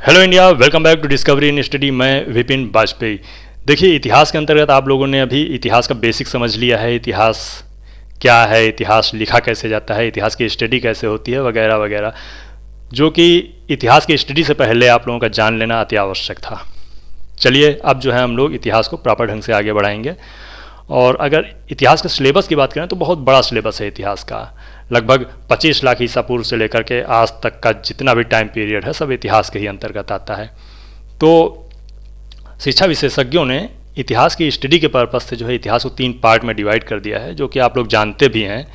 Hello India, welcome back to discovery in study. मैं विपिन वाजपेयी। देखिए, इतिहास के अंतर्गत आप लोगों ने अभी इतिहास का बेसिक समझ लिया है। इतिहास क्या है, इतिहास लिखा कैसे जाता है, इतिहास की स्टडी कैसे होती है, वगैरह वगैरह, जो कि इतिहास की स्टडी से पहले आप लोगों का जान लेना अति आवश्यक था। चलिए, अब जो है हम लोग इतिहास को प्रॉपर ढंग से आगे बढ़ाएंगे। और अगर इतिहास के सिलेबस की बात करें तो बहुत बड़ा सिलेबस है इतिहास का। लगभग 25 लाख ईसा पूर्व से लेकर के आज तक का जितना भी टाइम पीरियड है सब इतिहास के ही अंतर्गत आता है। तो शिक्षा विशेषज्ञों ने इतिहास की स्टडी के पर्पज़ से जो है इतिहास को 3 पार्ट में डिवाइड कर दिया है, जो कि आप लोग जानते भी हैं।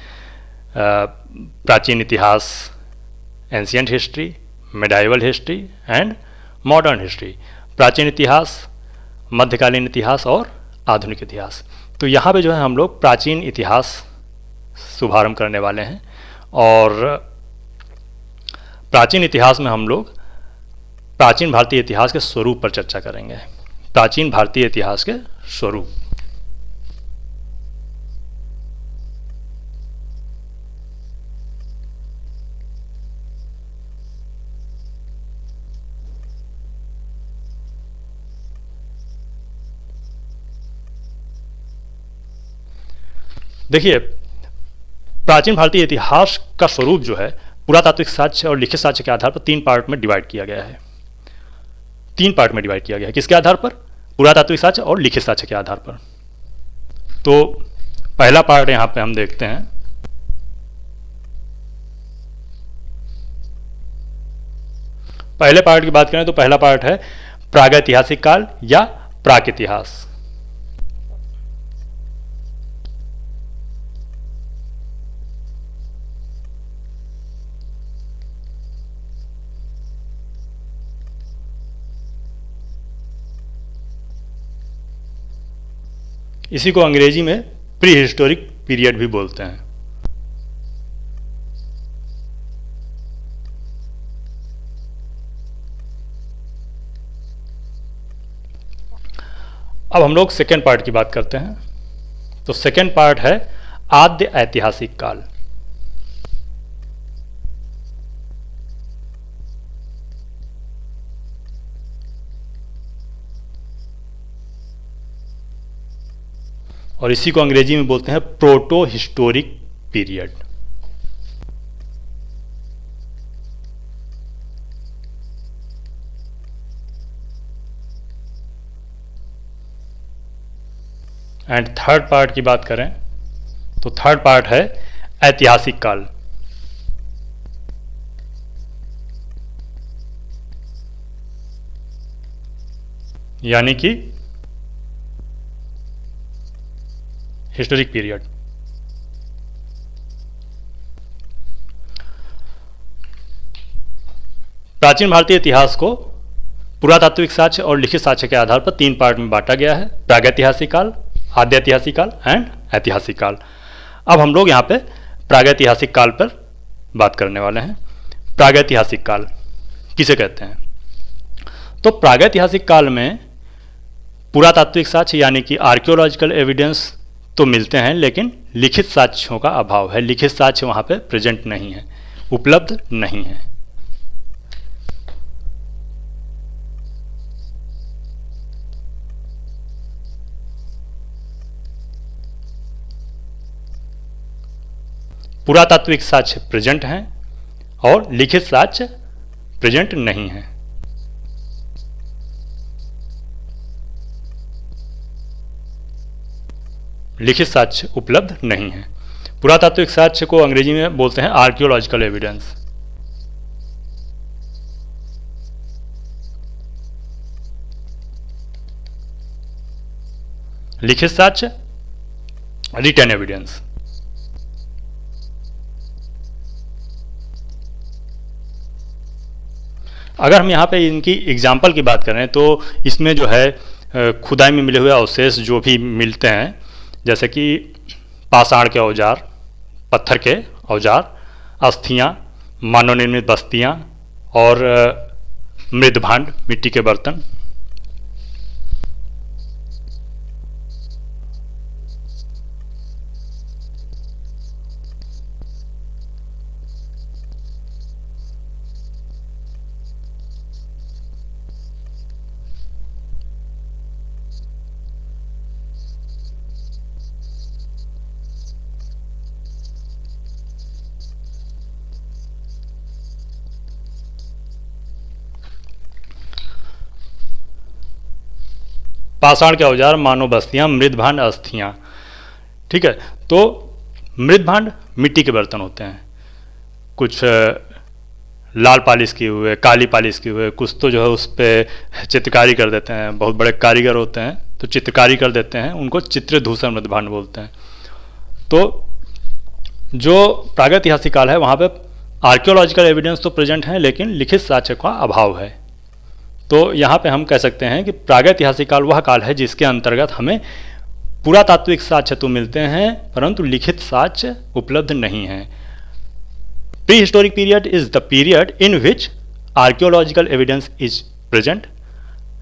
प्राचीन इतिहास, ancient history, medieval history and modern history. प्राचीन इतिहास, मध्यकालीन इतिहास और आधुनिक इतिहास। तो यहाँ पे जो है हम लोग प्राचीन इतिहास शुभारंभ करने वाले हैं। और प्राचीन इतिहास में हम लोग प्राचीन भारतीय इतिहास के स्वरूप पर चर्चा करेंगे। प्राचीन भारतीय इतिहास के स्वरूप। देखिए, प्राचीन भारतीय इतिहास का स्वरूप जो है पुरातात्विक साक्ष्य और लिखित साक्ष्य के आधार पर 3 पार्ट में डिवाइड किया गया है। 3 पार्ट में डिवाइड किया गया है। किसके आधार पर? पुरातात्विक साक्ष्य और लिखित साक्ष्य के आधार पर। तो पहला पार्ट यहां पे हम देखते हैं। पहले पार्ट की बात करें तो पहला पार्ट है प्रागैतिहासिक काल या प्राक इतिहास। इसी को अंग्रेजी में प्री हिस्टोरिक पीरियड भी बोलते हैं। अब हम लोग सेकेंड पार्ट की बात करते हैं। तो सेकेंड पार्ट है आद्य ऐतिहासिक काल। और इसी को अंग्रेजी में बोलते हैं proto historic period. And third part की बात करें तो थर्ड पार्ट है ऐतिहासिक काल। यानी कि हिस्टोरिक पीरियड। प्राचीन भारतीय इतिहास को पुरातात्विक साक्ष्य और लिखित साक्ष्य के आधार पर 3 पार्ट में बांटा गया है। प्रागैतिहासिक काल, आद्य ऐतिहासिक काल एंड ऐतिहासिक काल। अब हम लोग यहाँ पे प्रागैतिहासिक काल पर बात करने वाले हैं। प्रागैतिहासिक काल किसे कहते हैं? तो प्रागैतिहासिक काल में पुरातात्विक साक्ष्य यानी कि आर्कियोलॉजिकल एविडेंस तो मिलते हैं, लेकिन लिखित साक्ष्यों का अभाव है। लिखित साक्ष्य वहां पे प्रेजेंट नहीं है, उपलब्ध नहीं है। पुरातात्विक साक्ष्य प्रेजेंट हैं और लिखित साक्ष्य प्रेजेंट नहीं है। लिखित साक्ष्य उपलब्ध नहीं है। पुरातात्विक साक्ष्य को अंग्रेजी में बोलते हैं आर्कियोलॉजिकल एविडेंस। लिखित साक्ष्य रिटन एविडेंस। अगर हम यहाँ पे इनकी एग्जाम्पल की बात करें तो इसमें जो है खुदाई में मिले हुए अवशेष जो भी मिलते हैं, जैसे कि पाषाण के औजार, पत्थर के औजार, अस्थियाँ, मानव निर्मित बस्तियाँ और मृदभांड, मिट्टी के बर्तन। पाषाण के औजार, मानव बस्तियां, मृदभांड, अस्थियां। ठीक है, तो मृदभांड मिट्टी के बर्तन होते हैं, कुछ लाल पालिश किए हुए, काली पालिश किए हुए, कुछ तो जो है उस पर चित्रकारी कर देते हैं, बहुत बड़े कारीगर होते हैं तो चित्रकारी कर देते हैं, उनको चित्रधूसर मृदभांड बोलते हैं। तो जो प्रागैतिहासिक काल है वहाँ पे आर्कियोलॉजिकल एविडेंस तो प्रेजेंट हैं लेकिन लिखित साक्ष्य का अभाव है। तो यहाँ पे हम कह सकते हैं कि प्रागैतिहासिक काल वह काल है जिसके अंतर्गत हमें पुरातात्विक साक्ष्य तो मिलते हैं परंतु लिखित साक्ष्य उपलब्ध नहीं है। Pre historic period is the period in which archaeological evidence is present,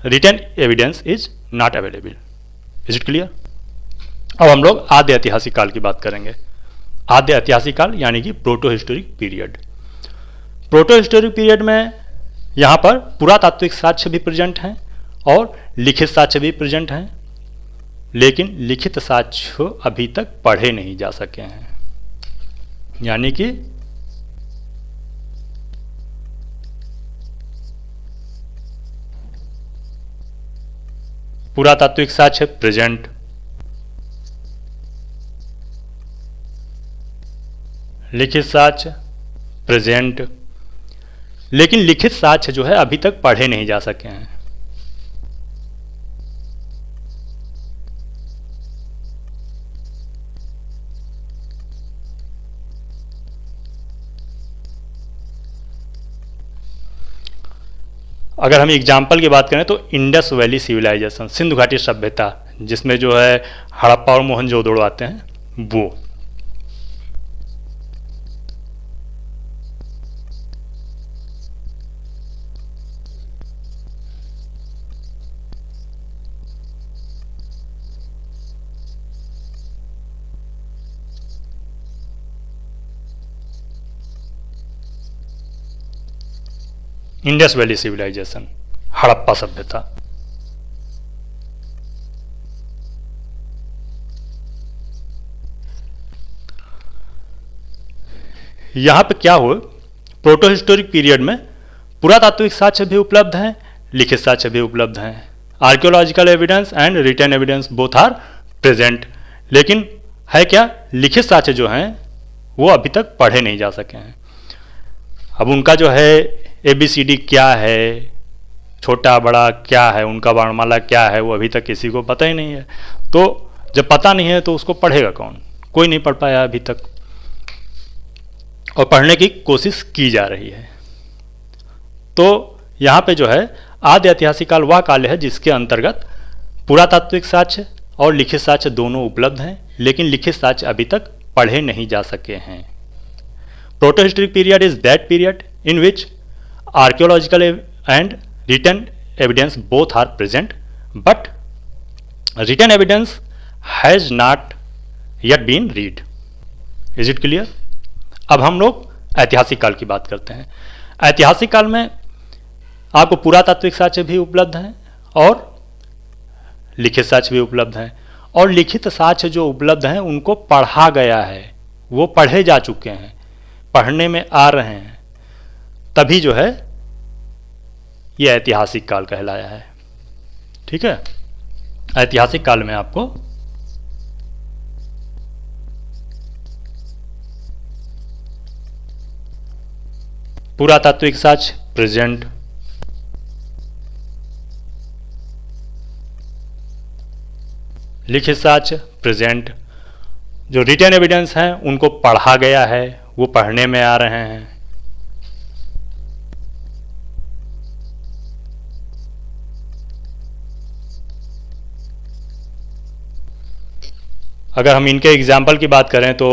written evidence is not available. Is it clear? अब हम लोग आद्य ऐतिहासिक काल की बात करेंगे। आद्य ऐतिहासिक काल यानी कि proto historic period. Proto historic period में यहाँ पर पुरातात्विक साक्ष्य भी प्रेजेंट हैं और लिखित साक्ष्य भी प्रेजेंट हैं, लेकिन लिखित साक्ष्य अभी तक पढ़े नहीं जा सके हैं। यानी कि पुरातात्विक साक्ष्य प्रेजेंट, लिखित साक्ष्य प्रेजेंट, लेकिन लिखित साक्ष्य जो है अभी तक पढ़े नहीं जा सके हैं। अगर हम एग्जाम्पल की बात करें तो इंडस वैली सिविलाइजेशन, सिंधु घाटी सभ्यता, जिसमें जो है हड़प्पा और मोहनजोदड़ो आते हैं, वो इंडस वैली सिविलाइजेशन, हड़प्पा सभ्यता। यहां पे क्या हुआ, प्रोटो हिस्टोरिक पीरियड में पुरातात्विक साक्ष्य भी उपलब्ध हैं, लिखित साक्ष्य भी उपलब्ध हैं। Archaeological evidence and written evidence both are present, लेकिन है क्या, लिखित साक्ष्य जो हैं वो अभी तक पढ़े नहीं जा सके हैं। अब उनका जो है ABCD क्या है, छोटा बड़ा क्या है, उनका वर्णमाला क्या है, वो अभी तक किसी को पता ही नहीं है। तो जब पता नहीं है तो उसको पढ़ेगा कौन? कोई नहीं पढ़ पाया अभी तक, और पढ़ने की कोशिश की जा रही है। तो यहाँ पे जो है आद्य ऐतिहासिक काल वह काल है जिसके अंतर्गत पुरातात्विक साक्ष्य और लिखित साक्ष्य दोनों उपलब्ध हैं, लेकिन लिखित साक्ष्य अभी तक पढ़े नहीं जा सके हैं। Proto historic period is that period in which archaeological and written evidence both are present, but written evidence has not yet been read. Is it clear? अब हम लोग ऐतिहासिक काल की बात करते हैं। ऐतिहासिक काल में आपको पुरातात्विक साक्ष्य भी उपलब्ध हैं और लिखित साक्ष्य भी उपलब्ध हैं, और लिखित साक्ष्य जो उपलब्ध हैं उनको पढ़ा गया है, वो पढ़े जा चुके हैं, पढ़ने में आ रहे हैं, तभी जो है यह ऐतिहासिक काल कहलाया है। ठीक है, ऐतिहासिक काल में आपको पुरातात्विक साक्ष्य प्रेजेंट, लिखित साक्ष्य प्रेजेंट, जो रिटन एविडेंस हैं उनको पढ़ा गया है, वो पढ़ने में आ रहे हैं। अगर हम इनके एग्जाम्पल की बात करें तो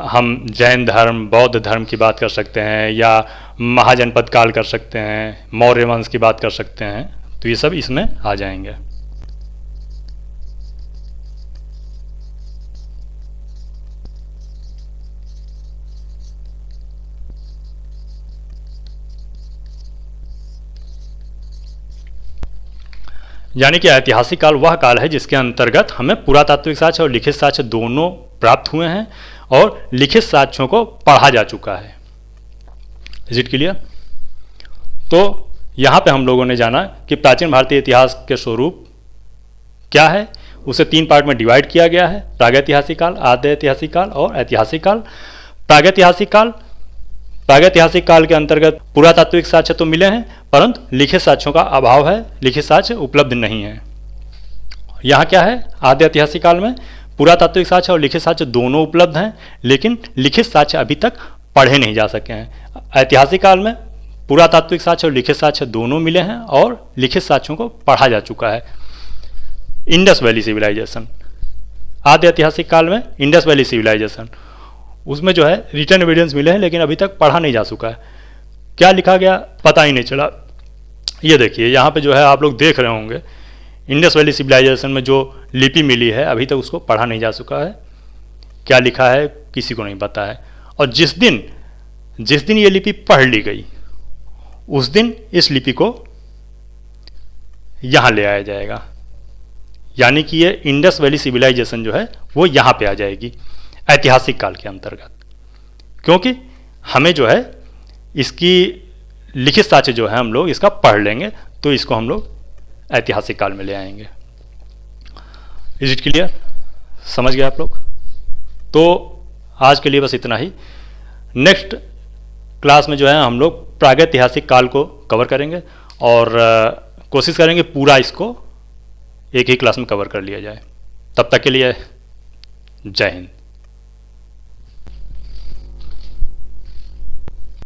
हम जैन धर्म, बौद्ध धर्म की बात कर सकते हैं, या महाजनपद काल कर सकते हैं, मौर्य वंश की बात कर सकते हैं, तो ये सब इसमें आ जाएंगे। यानी कि ऐतिहासिक काल वह काल है जिसके अंतर्गत हमें पुरातात्विक साक्ष्य और लिखित साक्ष्य दोनों प्राप्त हुए हैं और लिखित साक्ष्यों को पढ़ा जा चुका है। Is it clear? तो यहाँ पे हम लोगों ने जाना कि प्राचीन भारतीय इतिहास के स्वरूप क्या है, उसे 3 पार्ट में डिवाइड किया गया है, प्रागैतिहासिक काल, आद्य ऐतिहासिक काल और ऐतिहासिक काल। प्रागैतिहासिक काल, प्रागैतिहासिक काल के अंतर्गत पुरातात्विक साक्ष्य तो मिले हैं, परंतु लिखित साक्ष्यों का अभाव है, लिखित साक्ष्य उपलब्ध नहीं है। यहाँ क्या है, आद्य ऐतिहासिक काल में पुरातात्विक साक्ष्य और लिखित साक्ष्य दोनों उपलब्ध हैं, लेकिन लिखित साक्ष्य अभी तक पढ़े नहीं जा सके हैं। ऐतिहासिक काल में पुरातात्विक साक्ष्य और लिखित साक्ष्य दोनों मिले हैं और लिखित साक्ष्यों को पढ़ा जा चुका है। इंडस वैली सिविलाइजेशन, आद्य ऐतिहासिक काल में इंडस वैली सिविलाइजेशन, उसमें जो है रिटर्न एविडेंस मिले हैं, लेकिन अभी तक पढ़ा नहीं जा चुका है। क्या लिखा गया पता ही नहीं चला। ये देखिए यहाँ पे जो है आप लोग देख रहे होंगे, इंडस वैली सिविलाइजेशन में जो लिपि मिली है अभी तक उसको पढ़ा नहीं जा चुका है। क्या लिखा है किसी को नहीं पता है। और जिस दिन ये लिपि पढ़ ली गई उस दिन इस लिपि को यहाँ ले आया जाएगा, यानी कि ये इंडस वैली सिविलाइजेशन जो है वो यहाँ पे आ जाएगी ऐतिहासिक काल के अंतर्गत, क्योंकि हमें जो है इसकी लिखित साक्ष्य जो है हम लोग इसका पढ़ लेंगे, तो इसको हम लोग ऐतिहासिक काल में ले आएंगे। Is it clear? समझ गए आप लोग? तो आज के लिए बस इतना ही। नेक्स्ट क्लास में जो है हम लोग प्रागैतिहासिक काल को कवर करेंगे और कोशिश करेंगे पूरा इसको एक ही क्लास में कवर कर लिया जाए। तब तक के लिए जय हिंद।